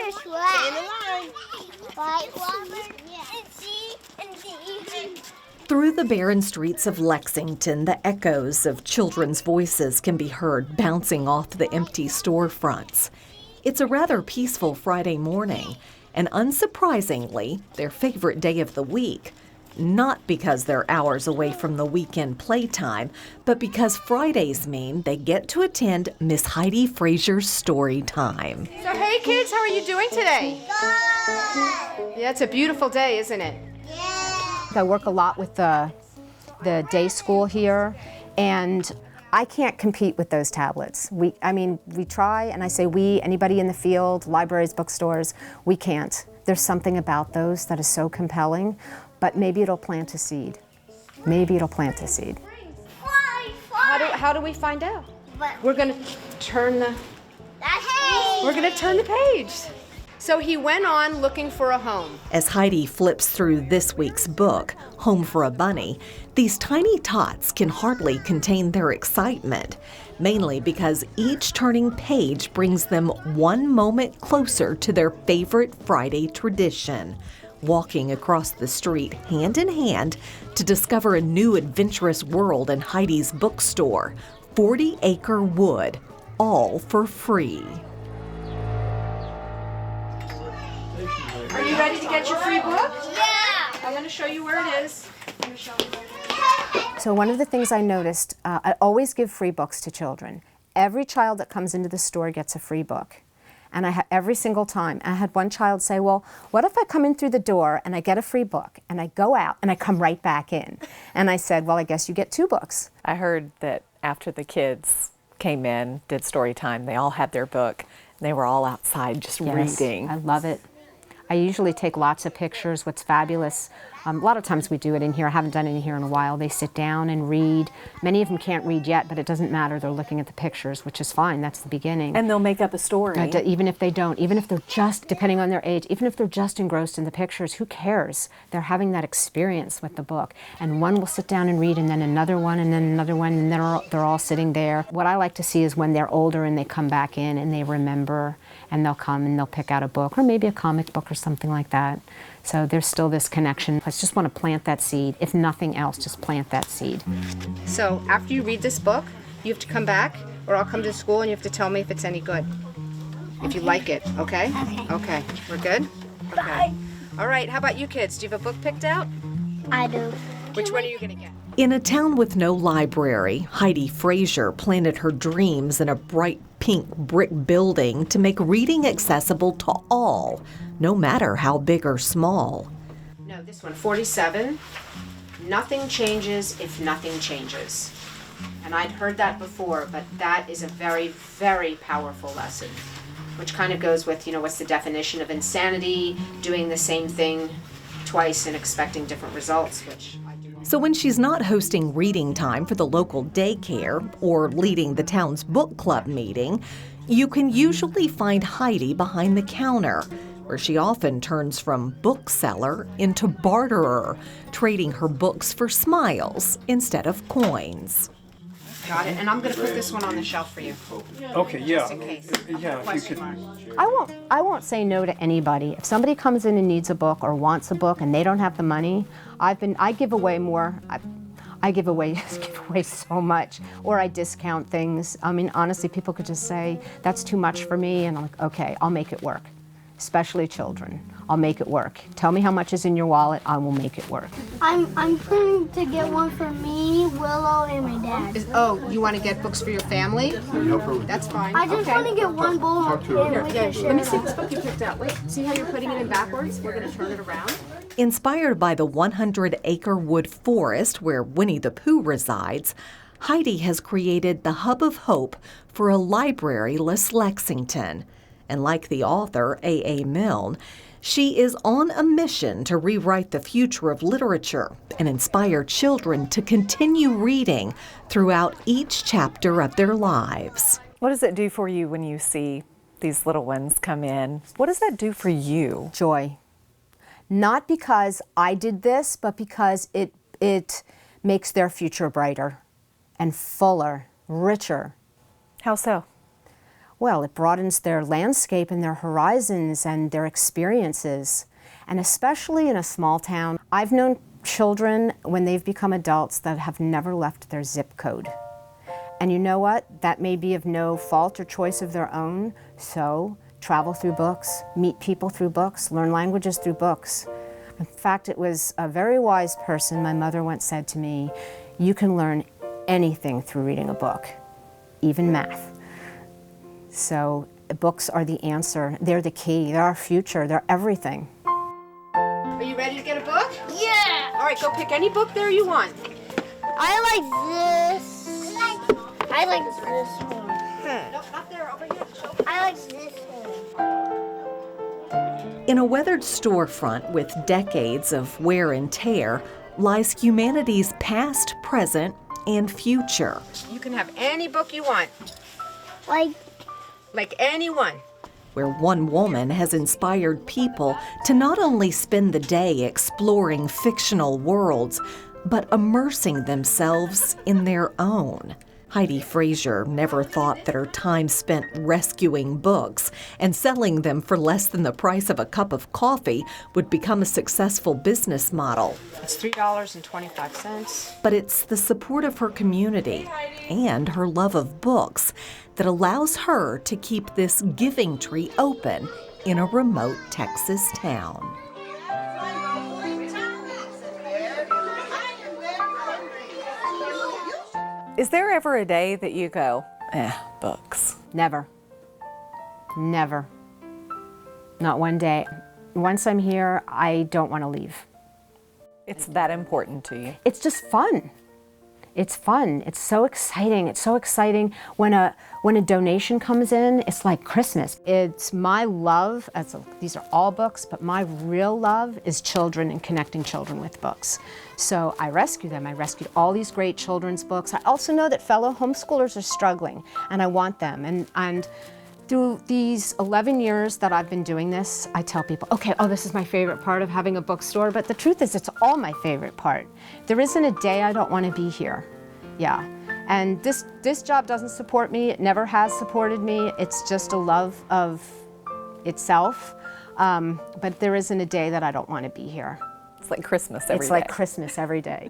Which way? Stay in the line. White Robert, and C, and D. Through the barren streets of Lexington, the echoes of children's voices can be heard bouncing off the empty storefronts. It's a rather peaceful Friday morning, and unsurprisingly, their favorite day of the week. Not because they're hours away from the weekend playtime, but because Fridays mean they get to attend Miss Heidi Frazier's story time. So hey kids, how are you doing today? Good. Yeah, it's a beautiful day, isn't it? Yeah. I work a lot with the day school here, and I can't compete with those tablets. We try, and I say we, anybody in the field, libraries, bookstores, we can't. There's something about those that is so compelling, but maybe it'll plant a seed. Maybe it'll plant a seed. How do we find out? We're gonna turn the page. So he went on looking for a home. As Heidi flips through this week's book, Home for a Bunny, these tiny tots can hardly contain their excitement, mainly because each turning page brings them one moment closer to their favorite Friday tradition, walking across the street hand in hand to discover a new adventurous world in Heidi's bookstore, 40 Acre Wood, all for free. Are you ready to get your free book? Yeah. I'm gonna show you where it is. So one of the things I noticed, I always give free books to children. Every child that comes into the store gets a free book. And every single time, I had one child say, well, what if I come in through the door and I get a free book and I go out and I come right back in? And I said, well, I guess you get 2 books. I heard that after the kids came in, did story time, they all had their book. They were all outside just reading. I love it. I usually take lots of pictures. What's fabulous, a lot of times we do it in here. I haven't done it in here in a while. They sit down and read. Many of them can't read yet, but it doesn't matter. They're looking at the pictures, which is fine. That's the beginning. And they'll make up a story. Even if they don't, even if they're just, depending on their age, even if they're just engrossed in the pictures, who cares? They're having that experience with the book. And one will sit down and read, and then another one, and then another one, and then they're all sitting there. What I like to see is when they're older and they come back in and they remember, and they'll come and they'll pick out a book, or maybe a comic book or something like that. So there's still this connection. I just want to plant that seed. If nothing else, just plant that seed. So after you read this book, you have to come back, or I'll come to school and you have to tell me if it's any good. If you like it, okay? Okay, we're good? Okay. Bye. All right, how about you kids? Do you have a book picked out? I do. Which one are you gonna get? In a town with no library, Heidi Frazier planted her dreams in a bright pink brick building to make reading accessible to all, no matter how big or small. No, this one, 47. Nothing changes if nothing changes. And I'd heard that before, but that is a very, very powerful lesson, which kind of goes with, what's the definition of insanity, doing the same thing twice and expecting different results, which I do. So when she's not hosting reading time for the local daycare or leading the town's book club meeting, you can usually find Heidi behind the counter, where she often turns from bookseller into barterer, trading her books for smiles instead of coins. Got it, and I'm gonna put this one on the shelf for you. Okay, yeah. Just in case. Yeah, if you could. I won't say no to anybody. If somebody comes in and needs a book or wants a book and they don't have the money, I give away more. I give away so much, or I discount things. I mean, honestly, people could just say, that's too much for me, and I'm like, okay, I'll make it work. Especially children. I'll make it work. Tell me how much is in your wallet, I will make it work. I'm planning to get one for me, Willow, and my dad. Oh, you want to get books for your family? That's fine. I just want to get one book. Let me see this book you picked out. Wait, see how you're putting it in backwards? We're going to turn it around. Inspired by the 100-acre wood forest where Winnie the Pooh resides, Heidi has created the hub of hope for a library-less Lexington. And like the author, A.A. Milne, she is on a mission to rewrite the future of literature and inspire children to continue reading throughout each chapter of their lives. What does it do for you when you see these little ones come in? What does that do for you? Joy. Not because I did this, but because it makes their future brighter and fuller, richer. How so? Well, it broadens their landscape and their horizons and their experiences. And especially in a small town, I've known children when they've become adults that have never left their zip code. And you know what? That may be of no fault or choice of their own. So travel through books, meet people through books, learn languages through books. In fact, it was a very wise person, my mother once said to me, you can learn anything through reading a book, even math. So books are the answer. They're the key. They're our future. They're everything. Are you ready to get a book? Yeah. All right, go pick any book there you want. I like this. I like this one. Nope, not there, over here. I like this one. In a weathered storefront with decades of wear and tear lies humanity's past, present, and future. You can have any book you want, Like any one. Where one woman has inspired people to not only spend the day exploring fictional worlds, but immersing themselves in their own. Heidi Frazier never thought that her time spent rescuing books and selling them for less than the price of a cup of coffee would become a successful business model. It's $3.25. But it's the support of her community and her love of books that allows her to keep this giving tree open in a remote Texas town. Is there ever a day that you go, books? Never. Never. Not one day. Once I'm here, I don't want to leave. It's that important to you. It's just fun. It's fun. It's so exciting. It's so exciting when a donation comes in. It's like Christmas. It's my love. These are all books, but my real love is children and connecting children with books. So I rescue them. I rescued all these great children's books. I also know that fellow homeschoolers are struggling, and I want them. And through these 11 years that I've been doing this, I tell people, okay, this is my favorite part of having a bookstore, but the truth is it's all my favorite part. There isn't a day I don't want to be here. Yeah. And this job doesn't support me. It never has supported me. It's just a love of itself. But there isn't a day that I don't want to be here. It's like Christmas every day. It's like Christmas every day.